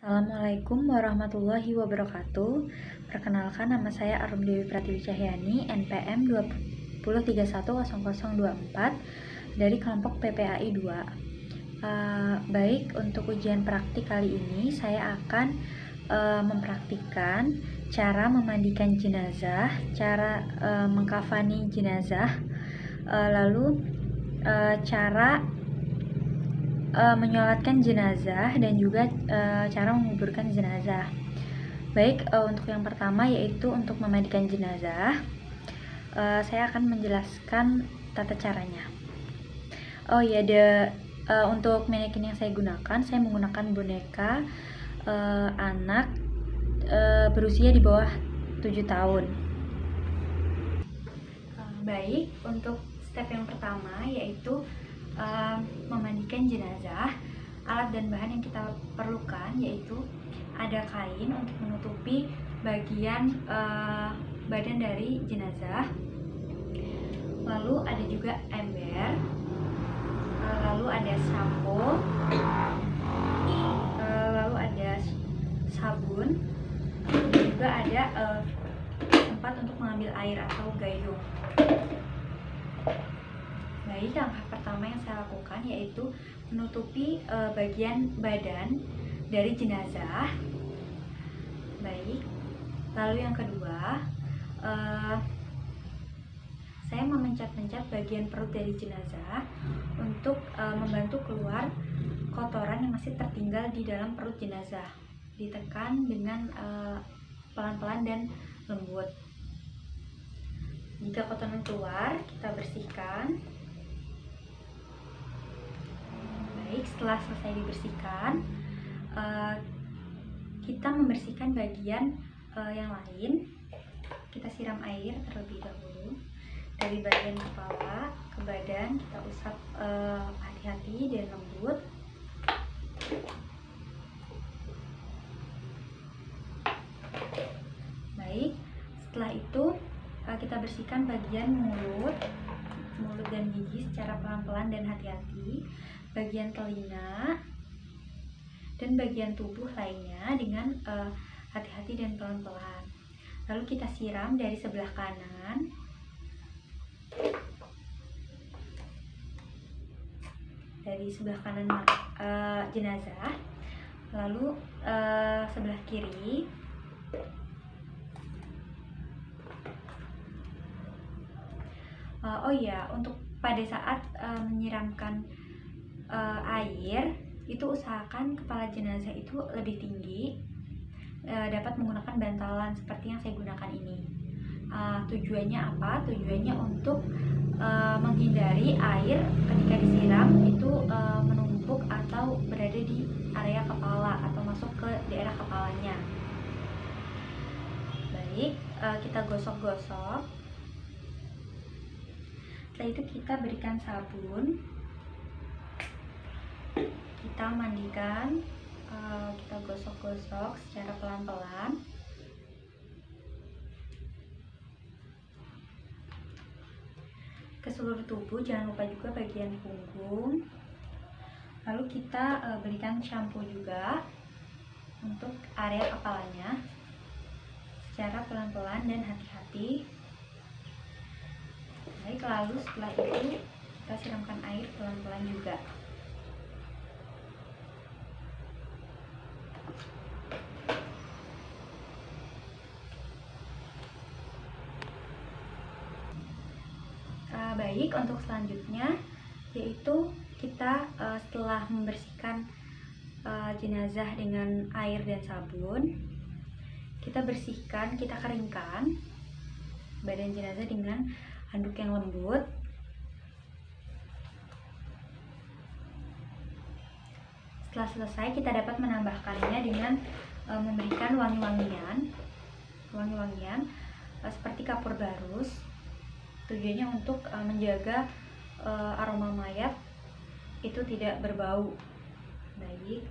Assalamualaikum warahmatullahi wabarakatuh. Perkenalkan, nama saya Arum Dewi Pratiwi Cahyani, NPM 20310024 dari kelompok PPAI 2. Baik, untuk ujian praktik kali ini saya akan mempraktikkan cara memandikan jenazah, cara mengkafani jenazah, lalu cara menyolatkan jenazah dan juga cara menguburkan jenazah. Baik, untuk yang pertama yaitu untuk memandikan jenazah, saya akan menjelaskan tata caranya. Oh ya, untuk manekin yang saya gunakan, saya menggunakan boneka anak berusia di bawah 7 tahun. Baik, untuk step yang pertama yaitu memandikan jenazah. Alat dan bahan yang kita perlukan yaitu ada kain untuk menutupi bagian badan dari jenazah, lalu ada juga ember, lalu ada sampo, lalu ada sabun, dan juga ada tempat untuk mengambil air atau gayung. Baik, langkah pertama yang saya lakukan yaitu menutupi bagian badan dari jenazah. Baik, lalu yang kedua, saya memencet-mencet bagian perut dari jenazah untuk membantu keluar kotoran yang masih tertinggal di dalam perut jenazah. Ditekan dengan pelan-pelan dan lembut. Jika kotoran keluar, kita bersihkan. Baik, setelah selesai dibersihkan, kita membersihkan bagian yang lain. Kita siram air terlebih dahulu dari bagian kepala ke badan. Kita usap hati-hati dan lembut. Baik, setelah itu kita bersihkan bagian mulut dan gigi secara pelan-pelan dan hati-hati, bagian telinga dan bagian tubuh lainnya dengan hati-hati dan pelan-pelan. Lalu kita siram dari sebelah kanan, jenazah, lalu sebelah kiri, oh ya, untuk pada saat menyiramkan air itu usahakan kepala jenazah itu lebih tinggi, dapat menggunakan bantalan seperti yang saya gunakan ini. Tujuannya apa? Tujuannya untuk menghindari air ketika disiram itu menumpuk atau berada di area kepala atau masuk ke daerah kepalanya. Baik, kita gosok-gosok. Setelah itu kita berikan sabun, kita mandikan, kita gosok-gosok secara pelan-pelan. Ke seluruh tubuh, jangan lupa juga bagian punggung. Lalu kita berikan shampoo juga untuk area kepalanya secara pelan-pelan dan hati-hati. Baik, lalu setelah itu kita siramkan air pelan-pelan juga. Baik, untuk selanjutnya yaitu kita setelah membersihkan jenazah dengan air dan sabun, kita bersihkan, kita keringkan badan jenazah dengan handuk yang lembut. Setelah selesai, kita dapat menambahkannya dengan memberikan wangi-wangian seperti kapur barus. Tujuannya untuk menjaga aroma mayat itu tidak berbau. Baik.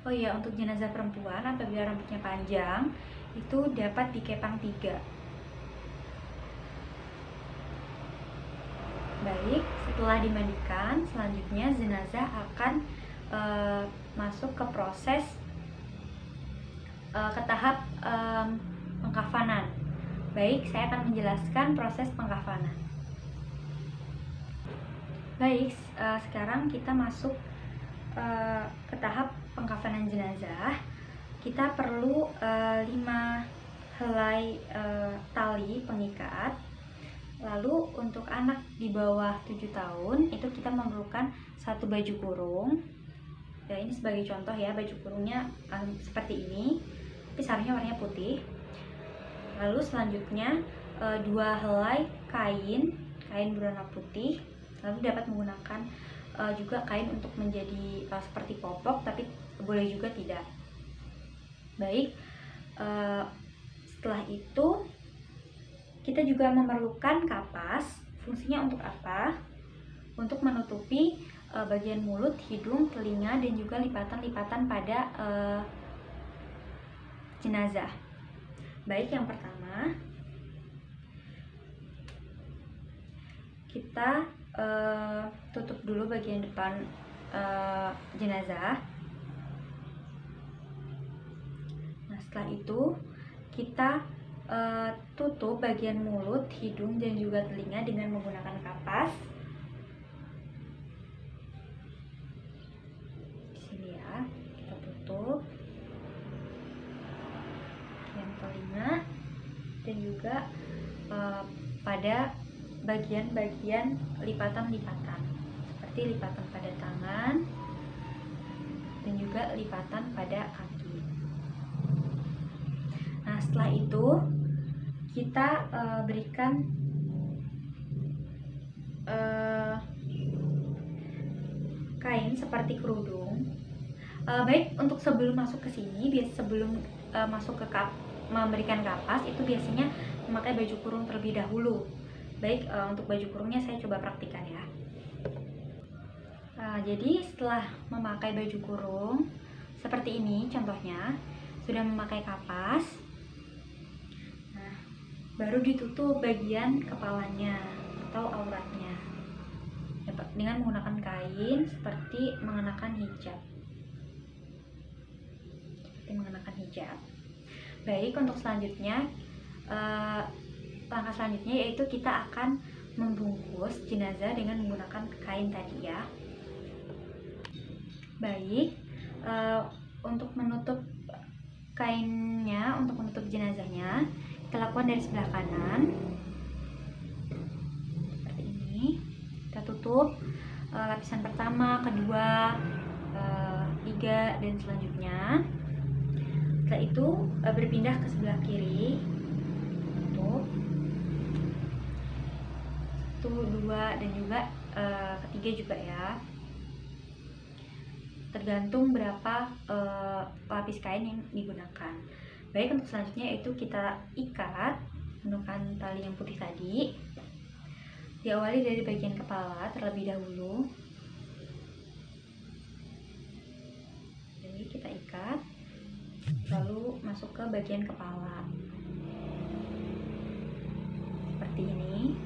Oh iya, untuk jenazah perempuan apabila rambutnya panjang itu dapat dikepang 3. Baik. Baik, setelah dimandikan, selanjutnya jenazah akan masuk ke proses ke tahap pengkafanan. Baik, saya akan menjelaskan proses pengkafanan. Baik, sekarang kita masuk ke tahap pengkafanan jenazah. Kita perlu 5 helai tali pengikat. Lalu untuk anak di bawah 7 tahun itu kita memerlukan 1 baju kurung. Ya, ini sebagai contoh ya, baju kurungnya seperti ini, tapi seharusnya warnanya putih. Lalu selanjutnya 2 helai kain berwarna putih. Lalu dapat menggunakan juga kain untuk menjadi seperti popok, tapi boleh juga tidak. Baik, setelah itu kita juga memerlukan kapas. Fungsinya untuk apa? Untuk menutupi bagian mulut, hidung, telinga, dan juga lipatan-lipatan pada jenazah. Baik, yang pertama kita tutup dulu bagian depan jenazah. Nah, setelah itu kita tutup bagian mulut, hidung, dan juga telinga dengan menggunakan kapas. Di sini ya, kita tutup bagian telinga dan juga pada bagian-bagian lipatan-lipatan, seperti lipatan pada tangan dan juga lipatan pada kaki. Nah, setelah itu kita berikan kain seperti kerudung. Baik, untuk sebelum masuk ke sini, sebelum masuk ke memberikan kapas, itu biasanya memakai baju kurung terlebih dahulu. Baik, untuk baju kurungnya saya coba praktikkan ya. Jadi setelah memakai baju kurung seperti ini contohnya, sudah memakai kapas, nah baru ditutup bagian kepalanya atau auratnya dengan menggunakan kain seperti mengenakan hijab. Baik, untuk selanjutnya langkah selanjutnya yaitu kita akan membungkus jenazah dengan menggunakan kain tadi ya. Baik, untuk menutup kainnya, untuk menutup jenazahnya, kita lakukan dari sebelah kanan seperti ini. Kita tutup lapisan pertama, kedua, 3, dan selanjutnya. Setelah itu berpindah ke sebelah kiri, tutup 1, 2, dan juga ketiga juga ya, tergantung berapa lapis kain yang digunakan. Baik, untuk selanjutnya itu kita ikat menggunakan tali yang putih tadi. Diawali dari bagian kepala terlebih dahulu. Jadi kita ikat, lalu masuk ke bagian kepala seperti ini.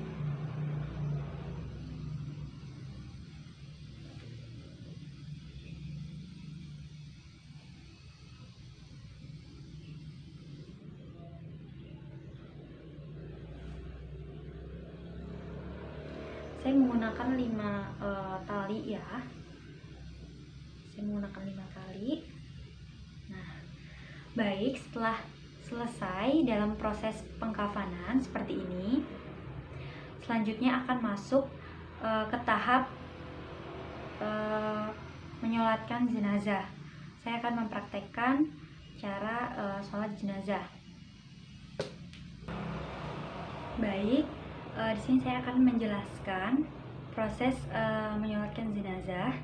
Saya menggunakan 5 tali ya. Saya menggunakan 5 tali. Nah, baik, setelah selesai dalam proses pengkafanan seperti ini, selanjutnya akan masuk ke tahap menyolatkan jenazah. Saya akan mempraktekkan cara sholat jenazah. Baik, di sini saya akan menjelaskan proses menyolatkan jenazah.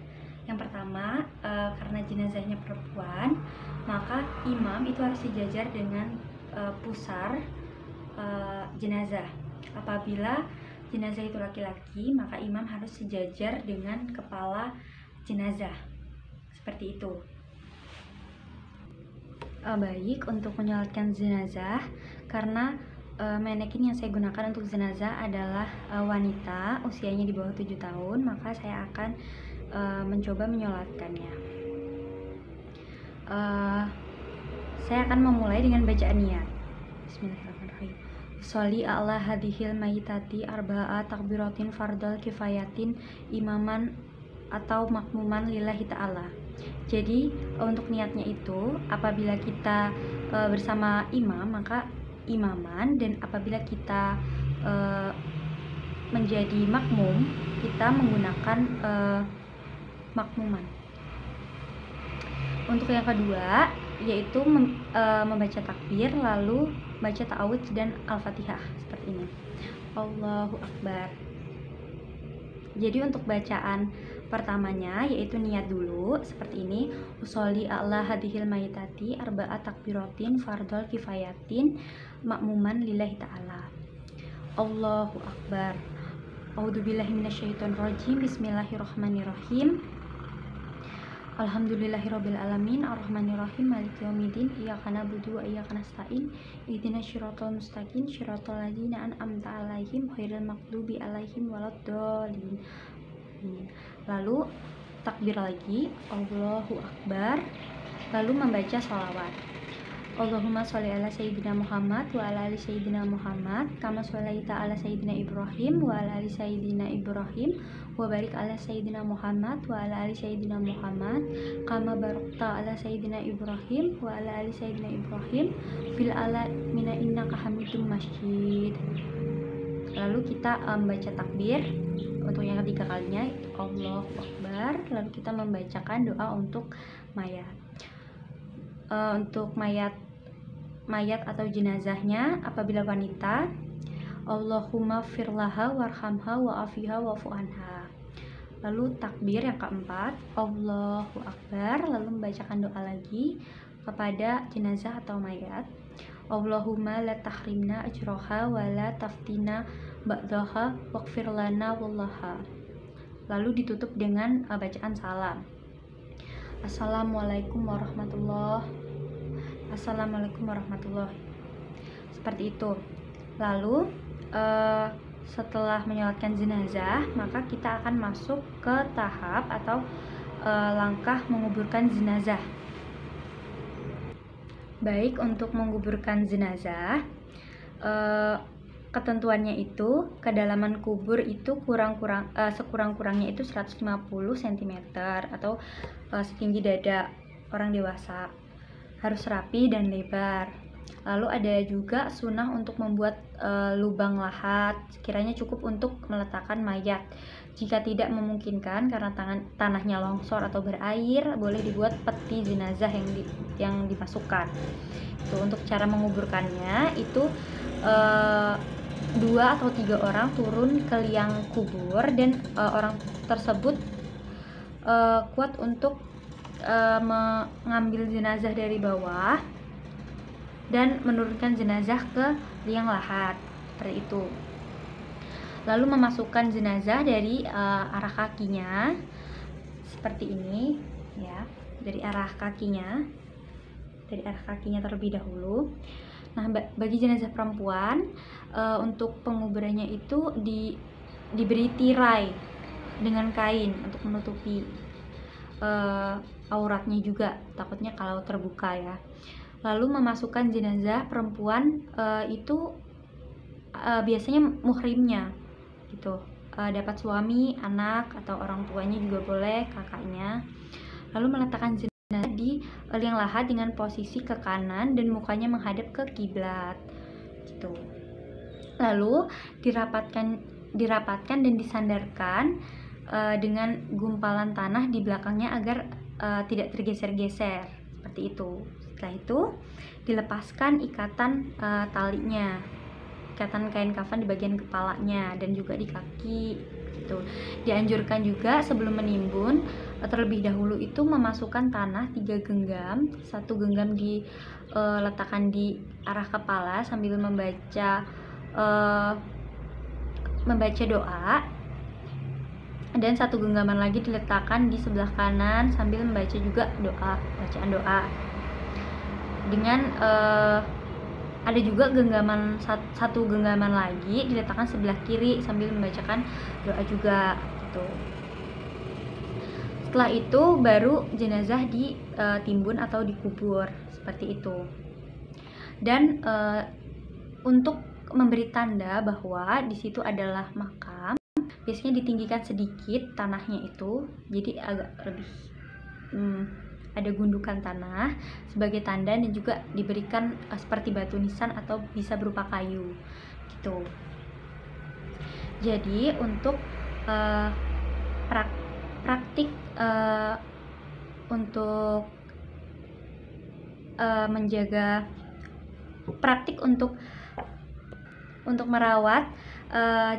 Yang pertama, karena jenazahnya perempuan, maka imam itu harus sejajar dengan pusar jenazah. Apabila jenazah itu laki-laki, maka imam harus sejajar dengan kepala jenazah. Seperti itu. Baik, untuk menyolatkan jenazah, karena Manekin yang saya gunakan untuk jenazah adalah wanita usianya di bawah 7 tahun, maka saya akan mencoba menyolatkannya. Saya akan memulai dengan bacaan niat. Bismillahirrahmanirrahim. Sholli ala hadhil mayitati arba'a takbiratin fardal kifayatin imaman atau makmuman lillahi ta'ala. Jadi untuk niatnya itu apabila kita bersama imam maka imaman, dan apabila kita menjadi makmum kita menggunakan makmuman. Untuk yang kedua yaitu membaca takbir lalu baca ta'awudz dan al-fatihah seperti ini. Allahu Akbar. Jadi untuk bacaan pertamanya yaitu niat dulu seperti ini. Usolli ala hadhil mayitati arba'a takbiratin fardal kifayatin makmuman lillahi ta'ala. Allahu Akbar. A'udzubillahi minasyaitonirrajim. Bismillahirrahmanirrahim. Alhamdulillahirabbil alamin arrahmanirrahim maliki yaumiddin iyyaka na'budu wa iyyaka nasta'in ihdinas siratal mustaqim siratal ladzina an'amta 'alaihim ghairil maghdubi 'alaihim waladdallin. Lalu takbir lagi, Allahu Akbar, lalu membaca sholawat. Allahumma sholli ala sayyidina Muhammad wa ala ali sayyidina Muhammad kama shollaita ala sayyidina Ibrahim wa ala ali sayyidina Ibrahim wa barik ala sayyidina Muhammad wa ala ali sayyidina Muhammad kama barakta ala sayyidina Ibrahim wa ala ali sayyidina Ibrahim fil alamina innaka hamidum majid. Lalu kita membaca takbir untuk yang ketiga kalinya, Allahu Akbar, lalu kita membacakan doa untuk mayat. Untuk mayat atau jenazahnya apabila wanita, Allahumma firlaha warhamha wa'afiha wa'fu anha. Lalu takbir yang keempat, Allahu Akbar, lalu membacakan doa lagi kepada jenazah atau mayat. Allahumma la tahrimna ajroha wa la taftina ba'daha waghfir lana wallaha. Lalu ditutup dengan bacaan salam. Assalamualaikum warahmatullahi. Assalamualaikum warahmatullahi. Seperti itu. Lalu setelah menyolatkan jenazah, maka kita akan masuk ke tahap atau langkah menguburkan jenazah. Baik, untuk menguburkan jenazah, ketentuannya itu kedalaman kubur itu sekurang-kurangnya itu 150 cm atau setinggi dada orang dewasa. Harus rapi dan lebar. Lalu ada juga sunnah untuk membuat lubang lahat, sekiranya cukup untuk meletakkan mayat. Jika tidak memungkinkan karena tanahnya longsor atau berair, boleh dibuat peti jenazah yang dimasukkan. Itu untuk cara menguburkannya itu 2 atau 3 orang turun ke liang kubur dan orang tersebut kuat untuk mengambil jenazah dari bawah dan menurunkan jenazah ke liang lahat seperti itu. Lalu memasukkan jenazah dari arah kakinya seperti ini ya, dari arah kakinya terlebih dahulu. Nah, bagi jenazah perempuan untuk penguburannya itu diberi tirai dengan kain untuk menutupi auratnya juga, takutnya kalau terbuka ya. Lalu memasukkan jenazah perempuan itu biasanya muhrimnya gitu, dapat suami, anak atau orang tuanya juga boleh, kakaknya. Lalu meletakkan jenazah di liang lahat dengan posisi ke kanan dan mukanya menghadap ke kiblat gitu. Lalu dirapatkan dan disandarkan dengan gumpalan tanah di belakangnya agar tidak tergeser-geser seperti itu. Setelah itu dilepaskan ikatan talinya, ikatan kain kafan di bagian kepalanya dan juga di kaki gitu. Dianjurkan juga sebelum menimbun terlebih dahulu itu memasukkan tanah 3 genggam, 1 genggam diletakkan di arah kepala sambil membaca doa, dan 1 genggaman lagi diletakkan di sebelah kanan sambil membaca juga bacaan doa dengan ada juga satu genggaman lagi diletakkan sebelah kiri sambil membacakan doa juga gitu. Setelah itu baru jenazah ditimbun atau dikubur seperti itu. Dan untuk memberi tanda bahwa di situ adalah makam, biasanya ditinggikan sedikit tanahnya itu, jadi agak lebih ada gundukan tanah sebagai tanda, dan juga diberikan seperti batu nisan atau bisa berupa kayu gitu. Jadi untuk praktik untuk menjaga praktik untuk merawat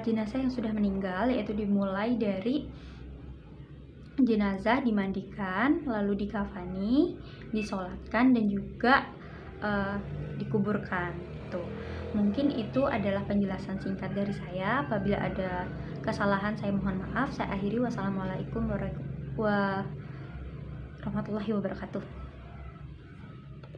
jenazah yang sudah meninggal, yaitu dimulai dari jenazah dimandikan, lalu dikafani, disolatkan, dan juga dikuburkan. Tuh, mungkin itu adalah penjelasan singkat dari saya. Apabila ada kesalahan saya mohon maaf. Saya akhiri. Wassalamualaikum warahmatullahi wabarakatuh.